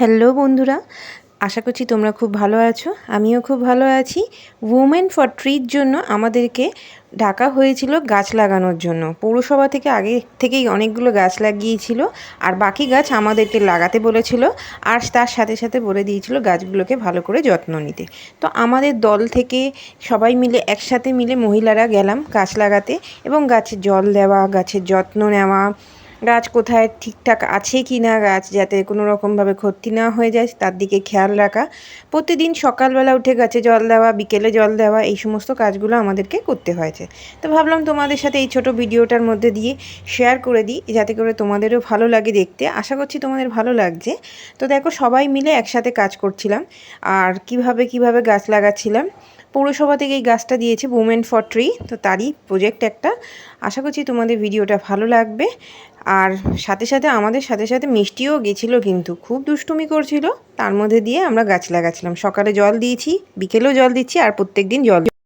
Hello বন্ধুরা, আশা করছি তোমরা খুব ভালো আছো। আমিও খুব ভালো আছি। উমেন ফর ট্রির জন্য আমাদেরকে ডাকা হয়েছিল গাছ লাগানোর জন্য। পৌরসভা থেকে আগে থেকেই অনেকগুলো গাছ লাগিয়েছিল, আর বাকি গাছ আমাদেরকে লাগাতে বলেছিল, আর তার সাথে সাথে বলে দিয়েছিল গাছগুলোকে ভালো করে যত্ন নিতে। তো আমাদের দল থেকে সবাই মিলে একসাথে মিলে মহিলারা গেলাম গাছ লাগাতে, এবং গাছে জল দেওয়া, গাছের যত্ন নেওয়া, গাছ কোথায় ঠিকঠাক আছে কি না, গাছ যাতে কোনো রকমভাবে ক্ষতি না হয়ে যায় তার দিকে খেয়াল রাখা। প্রতিদিন সকালবেলা উঠে গাছে জল দেওয়া, বিকেলে জল দেওয়া, এই সমস্ত কাজগুলো আমাদেরকে করতে হয়েছে। তো ভাবলাম তোমাদের সাথে এই ছোট ভিডিওটার মধ্যে দিয়ে শেয়ার করে দিই, যাতে করে তোমাদেরও ভালো লাগে দেখতে। আশা করছি তোমাদের ভালো লাগছে। তো দেখো, সবাই মিলে একসাথে কাজ করছিলাম, আর কিভাবে গাছ লাগাচ্ছিলাম। পৌরসভা থেকে এই গাছটা দিয়েছে, উমেন ফর ট্রি, তো তারই প্রজেক্ট একটা। আশা করছি তোমাদের ভিডিওটা ভালো লাগবে। আর সাথে সাথে আমাদের সাথে সাথে মিষ্টিও গেছিলো, কিন্তু খুব দুষ্টুমি করছিল। তার মধ্যে দিয়ে আমরা গাছ লাগাচ্ছিলাম। সকালে জল দিয়েছি, বিকেলেও জল দিচ্ছি, আর প্রত্যেক দিন জল